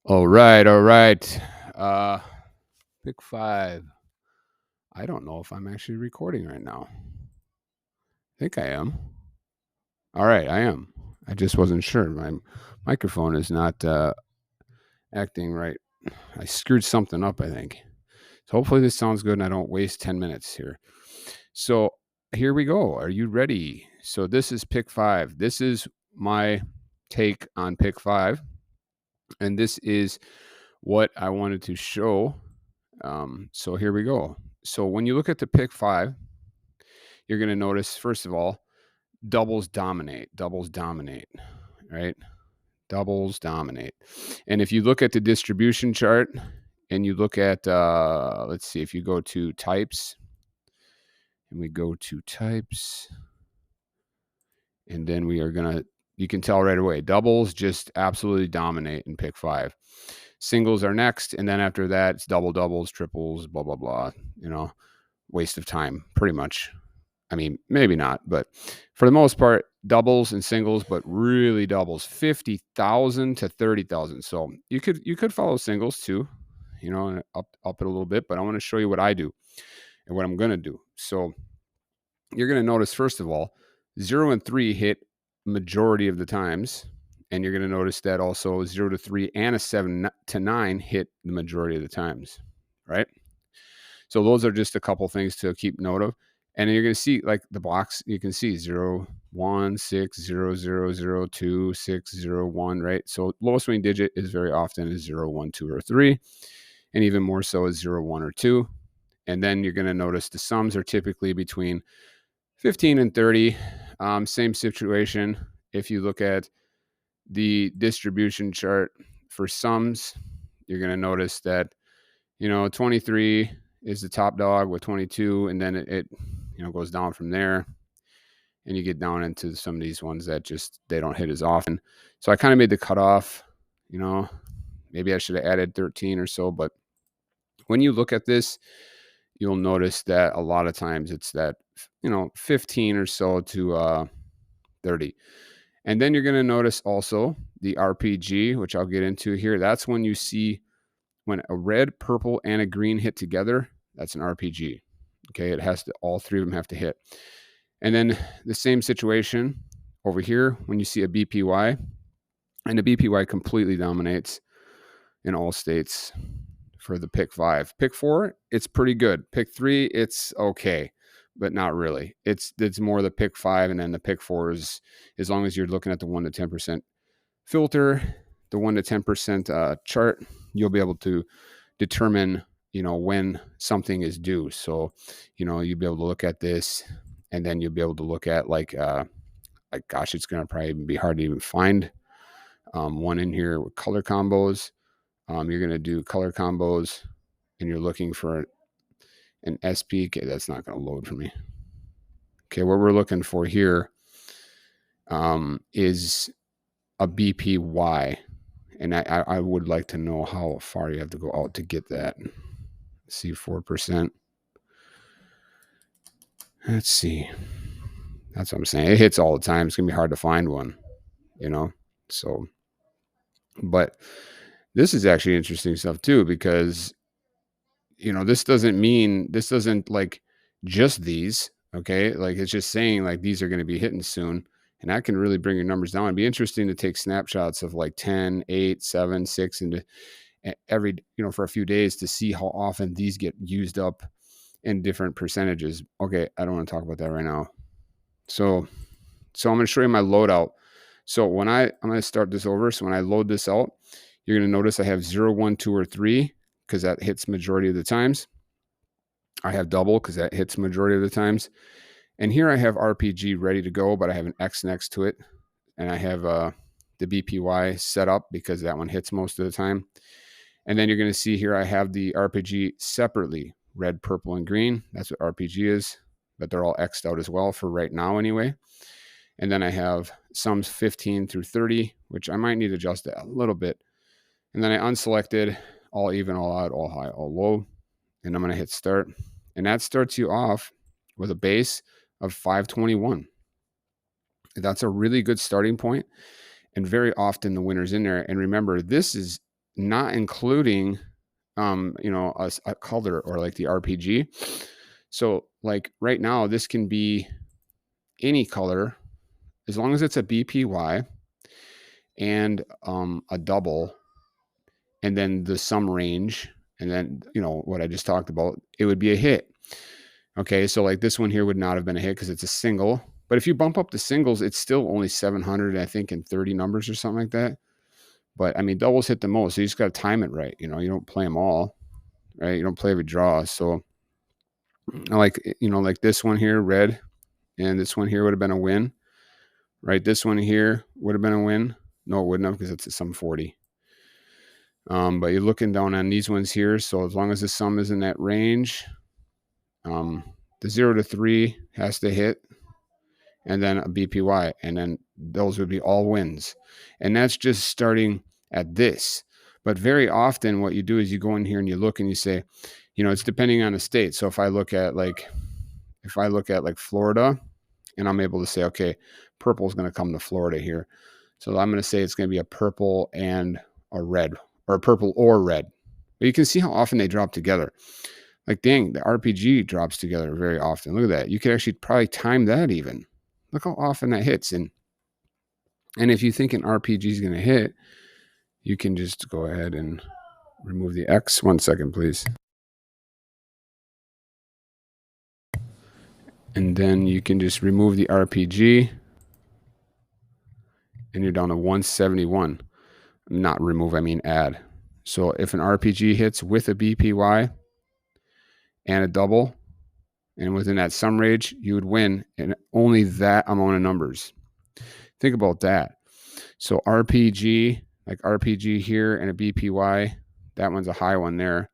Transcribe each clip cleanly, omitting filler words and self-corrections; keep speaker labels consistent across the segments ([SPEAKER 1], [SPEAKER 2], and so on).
[SPEAKER 1] All right, all right. Uh, Pick five. I don't know if I'm actually recording right now. I think I am. All right, I am. I just wasn't sure. My microphone is not acting right. I screwed something up, I think. So hopefully this sounds good and I don't waste 10 minutes here. So here we go. Are you ready? So this is pick five. This is my take on pick five. And this is what I wanted to show. So here we go. So when you look at the pick five, you're going to notice, first of all, doubles dominate, right? Doubles dominate. And if you look at the distribution chart and you look at, let's see, if you go to types, and we go to types, and then we are going to, you can tell right away, doubles just absolutely dominate in pick five. Singles are next, and then after that, it's doubles, triples, blah, blah, blah, waste of time, pretty much. I mean, maybe not, but for the most part, doubles and singles, but really doubles, 50,000 to 30,000. So you could follow singles too, and up it a little bit, but I want to show you what I do and what I'm going to do. So you're going to notice, first of all, 0 and 3 hit majority of the times. And you're going to notice that also 0 to 3 and a 7 to 9 hit the majority of the times, right? So those are just a couple things to keep note of. And you're going to see, like the box, you can see 0, 1, 6, 0, 0, 0, 2, 6, 0, 1, right? So lowest winning digit is very often is 0, 1, 2, or 3. And even more so is 0, 1, or 2. And then you're going to notice the sums are typically between 15 and 30. Same situation. If you look at the distribution chart for sums, you're going to notice that, 23 is the top dog with 22, and then it goes down from there, and you get down into some of these ones that just they don't hit as often. So I kind of made the cutoff. Maybe I should have added 13 or so, but when you look at this, you'll notice that a lot of times it's that 15 or so to 30. And then you're going to notice also the RPG, which I'll get into here. That's when you see when a red, purple, and a green hit together, that's an RPG. Okay, it has to, all three of them have to hit. And then the same situation over here when you see a BPY, and the BPY completely dominates in all states for the pick five. Pick four, it's pretty good. Pick three, it's okay, but not really. It's more the pick five, and then the pick four is, as long as you're looking at the 1 to 10% filter, the 1 to 10% chart, you'll be able to determine when something is due. So you'll be able to look at this, and then you'll be able to look at like gosh, it's going to probably be hard to even find one in here with color combos. You're going to do color combos, and you're looking for an SP. Okay, that's not going to load for me. Okay, what we're looking for here is a BPY. And I would like to know how far you have to go out to get that. See, 4%. Let's see. That's what I'm saying. It hits all the time. It's going to be hard to find one, So, but this is actually interesting stuff too, because, this doesn't like just these. Okay. Like it's just saying like these are going to be hitting soon. And that can really bring your numbers down. It'd be interesting to take snapshots of like 10, 8, 7, 6, and every, for a few days to see how often these get used up in different percentages. Okay, I don't want to talk about that right now. So I'm going to show you my loadout. So when I'm going to start this over. So when I load this out, you're going to notice I have 0, 1, 2, or 3 because that hits majority of the times. I have double because that hits majority of the times. And here I have RPG ready to go, but I have an X next to it. And I have the BPY set up because that one hits most of the time. And then you're going to see here I have the RPG separately, red, purple, and green. That's what RPG is, but they're all X'd out as well for right now anyway. And then I have sums 15 through 30, which I might need to adjust it a little bit. And then I unselected all even, all odd, all high, all low. And I'm going to hit start. And that starts you off with a base of 521. That's a really good starting point. And very often the winner's in there. And remember, this is not including, you know, a color or like the RPG. So like right now, this can be any color as long as it's a BPY and a double, and then the sum range, and then, you know, what I just talked about, it would be a hit. Okay, so like this one here would not have been a hit because it's a single. But if you bump up the singles, it's still only 700, I think, in 30 numbers or something like that. But I mean, doubles hit the most, so you just got to time it right. You know, you don't play them all, right? You don't play every draw. So, like, you know, like this one here, red, and this one here would have been a win, right? This one here would have been a win. No, it wouldn't have because it's a sum 40. But you're looking down on these ones here. So as long as the sum is in that range, the 0 to 3 has to hit, and then a BPY, and then those would be all wins. And that's just starting at this. But very often what you do is you go in here and you look and you say, you know, it's depending on the state. So if I look at like Florida, and I'm able to say, okay, purple is going to come to Florida here. So I'm going to say it's going to be a purple and a red, or purple or red. But you can see how often they drop together. Like, dang, the RPG drops together very often. Look at that. You could actually probably time that even. Look how often that hits. And if you think an RPG is going to hit, you can just go ahead and remove the X. 1 second, please. And then you can just remove the RPG, and you're down to 171. Not remove, I mean add. So if an RPG hits with a BPY and a double, and within that sum range, you would win in only that amount of numbers. Think about that. So RPG, like RPG here and a BPY, that one's a high one there.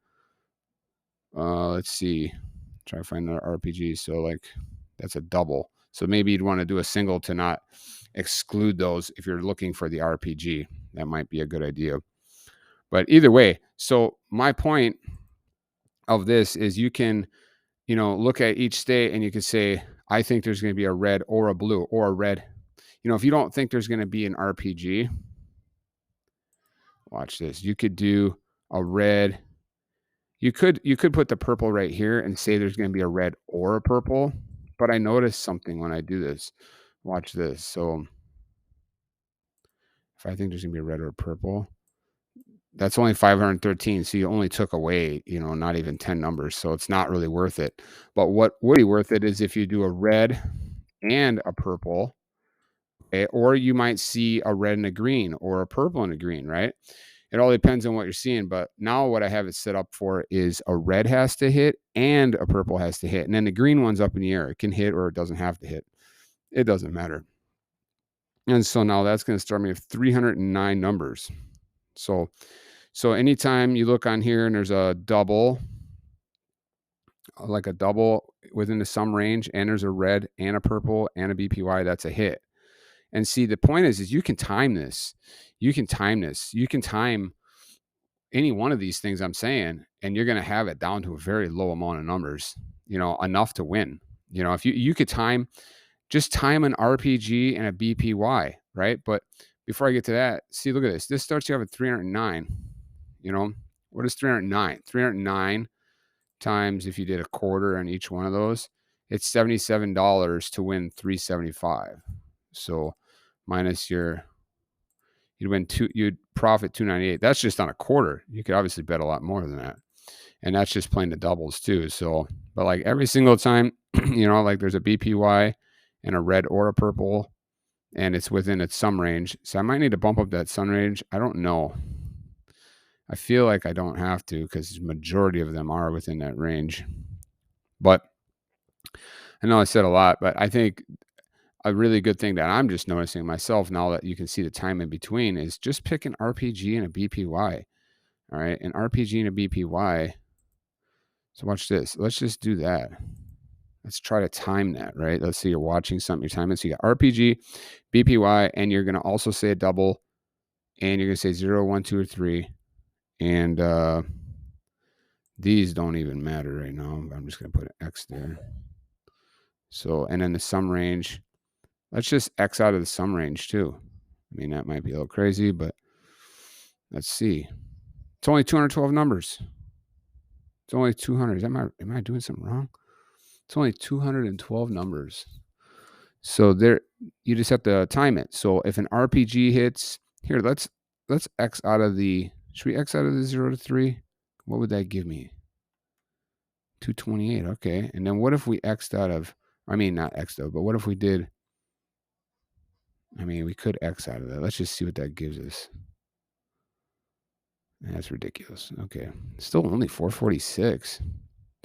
[SPEAKER 1] Let's see. Try to find another RPG. So like that's a double. So maybe you'd want to do a single to not exclude those if you're looking for the RPG. That might be a good idea. But either way, so my point of this is you can, you know, look at each state and you can say, I think there's going to be a red or a blue or a red. You know, if you don't think there's going to be an RPG, watch this. You could do a red. You could put the purple right here and say there's going to be a red or a purple. But I noticed something when I do this. Watch this. So if I think there's going to be a red or a purple, that's only 513. So you only took away, you know, not even 10 numbers. So it's not really worth it. But what would be worth it is if you do a red and a purple, okay, or you might see a red and a green or a purple and a green, right? It all depends on what you're seeing. But now what I have it set up for is a red has to hit and a purple has to hit. And then the green one's up in the air. It can hit or it doesn't have to hit. It doesn't matter. And so now that's going to start me with 309 numbers. So anytime you look on here and there's a double, like a double within the sum range, and there's a red and a purple and a BPY, that's a hit. And see, the point is you can time this. You can time this. You can time any one of these things I'm saying, and you're going to have it down to a very low amount of numbers, you know, enough to win. You know, if you could just time an RPG and a BPY, right? But before I get to that, see, look at this. This starts you off at 309. You know, what is 309? 309 times, if you did a quarter on each one of those, it's $77 to win 375. So minus you'd profit 298. That's just on a quarter. You could obviously bet a lot more than that. And that's just playing the doubles too. So, but like every single time, you know, like there's a BPY and a red or a purple, and it's within its sum range. So I might need to bump up that sum range. I don't know. I feel like I don't have to because the majority of them are within that range. But I know I said a lot, but I think a really good thing that I'm just noticing myself now that you can see the time in between is just pick an RPG and a BPY. All right, an RPG and a BPY. So watch this. Let's just do that. Let's try to time that, right? Let's say you're watching something, you're timing. So you got RPG, BPY, and you're going to also say a double, and you're going to say 0, 1, 2, or 3. And these don't even matter right now. I'm just going to put an X there. So, and then the sum range, let's just X out of the sum range too. I mean, that might be a little crazy, but let's see. It's only 212 numbers. It's only 200. Am I doing something wrong? It's only 212 numbers. So there, you just have to time it. So if an RPG hits here, let's X out of the. Should we X out of the 0 to 3? What would that give me? 228. Okay. And then what if we X'd out of? I mean, not X'd out, but what if we did? I mean, we could X out of that. Let's just see what that gives us. That's ridiculous. Okay. Still only 446.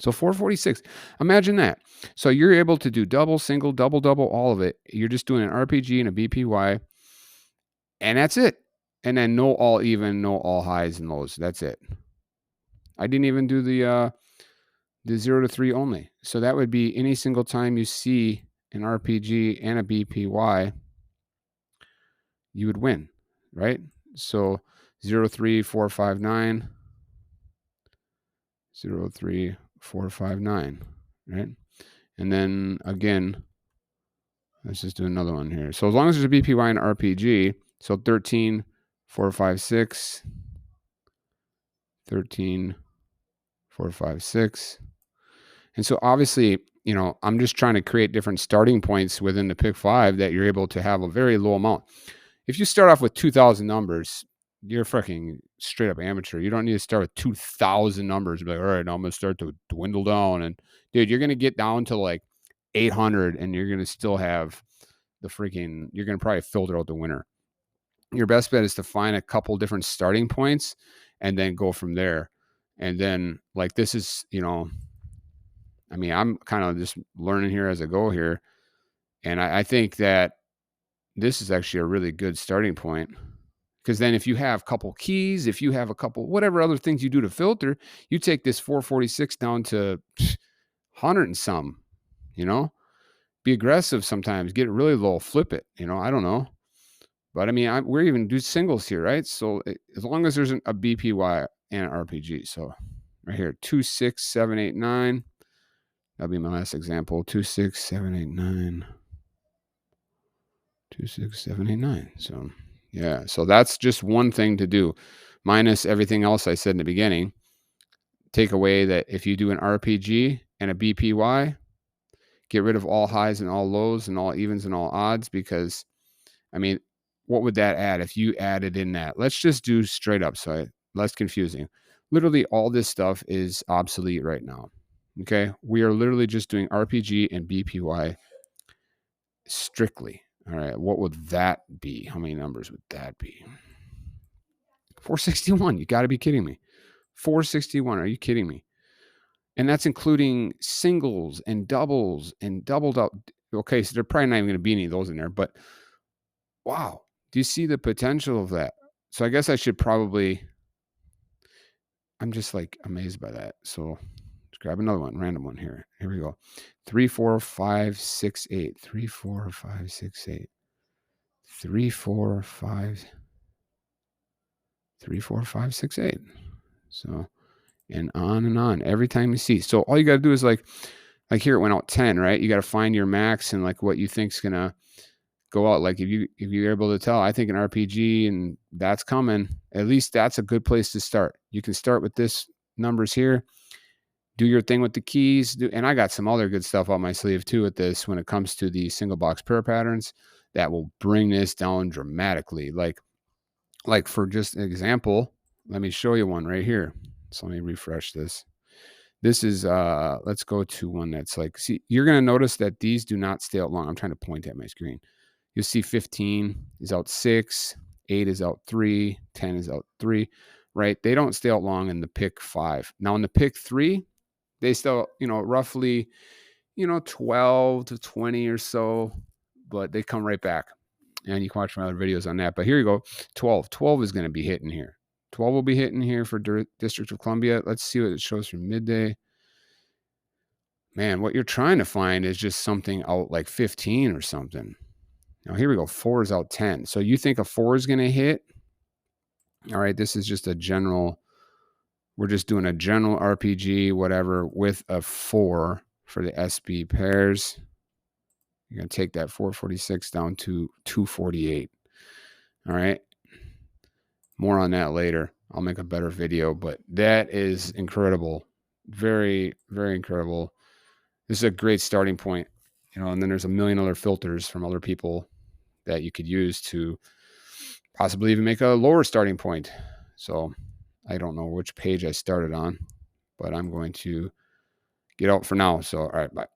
[SPEAKER 1] So 446. Imagine that. So you're able to do double, single, double, all of it. You're just doing an RPG and a BPY. And that's it. And then no all even, no all highs and lows. That's it. I didn't even do the 0 to 3 only. So that would be any single time you see an RPG and a BPY, you would win, right? So 0, 3, 4, 5, 9. 0, 3, 4, 5, 9, right? And then again, let's just do another one here. So as long as there's a BPY and RPG, so 13, 4, 5, 6, 13, 4, 5, 6. And so obviously, you know, I'm just trying to create different starting points within the pick 5 that you're able to have a very low amount. If you start off with 2,000 numbers, you're fucking straight up amateur. You don't need to start with 2,000 numbers and be like, all right, now I'm going to start to dwindle down. And dude, you're going to get down to like 800 and you're going to still have the freaking, you're going to probably filter out the winner. Your best bet is to find a couple different starting points and then go from there. And then like, this is, you know, I mean, I'm kind of just learning here as I go here. And I think that this is actually a really good starting point. Because then if you have a couple keys, if you have a couple, whatever other things you do to filter, you take this 446 down to 100 and some, you know, be aggressive sometimes, get it really low, flip it, you know, I don't know. But I mean, we're even do singles here, right? So as long as there's a BPY and an RPG. So right here, 2, 6, 7, 8, 9. That'll be my last example. 2, 6, 7, 8, 9. 2, 6, 7, 8, 9. So yeah, so that's just one thing to do, minus everything else I said in the beginning. Take away that if you do an RPG and a BPY, get rid of all highs and all lows and all evens and all odds, because, I mean, what would that add if you added in that? Let's just do straight up, so less confusing. Literally all this stuff is obsolete right now, okay? We are literally just doing RPG and BPY strictly. All right, what would that be? How many numbers would that be? 461. You got to be kidding me. 461. Are you kidding me? And that's including singles and doubles and doubled up. Okay, so they're probably not even going to be any of those in there, but wow. Do you see the potential of that? So I guess I should probably, I'm just like amazed by that. So let's grab another one, random one here. Here we go. 3, 4, 5, 6, 8. 3, 4, 5, 6, 8. 3, 4, 5. 3, 4, 5, 6, 8. So, and on every time you see. So all you got to do is like here it went out 10, right? You got to find your max and like what you think's going to go out. Like if you're able to tell, I think an RPG and that's coming, at least that's a good place to start. You can start with this numbers here, do your thing with the keys. And I got some other good stuff on my sleeve too with this when it comes to the single box prayer patterns that will bring this down dramatically. Like for just an example, let me show you one right here. So let me refresh this. This is, let's go to one that's like, see, you're going to notice that these do not stay out long. I'm trying to point at my screen. You'll see 15 is out 6, 8 is out 3, 10 is out 3, right? They don't stay out long in the pick 5. Now in the pick 3, they still, roughly, 12 to 20 or so, but they come right back. And you can watch my other videos on that. But here you go, 12. 12 is going to be hitting here. 12 will be hitting here for District of Columbia. Let's see what it shows for midday. Man, what you're trying to find is just something out like 15 or something. Now, here we go. 4 is out 10. So you think a 4 is going to hit? All right, this is just a general. We're just doing a general RPG, whatever, with a 4 for the SB pairs. You're going to take that 446 down to 248. All right. More on that later. I'll make a better video, but that is incredible. Very, very incredible. This is a great starting point, and then there's a million other filters from other people that you could use to possibly even make a lower starting point. So I don't know which page I started on, but I'm going to get out for now. So, all right, bye.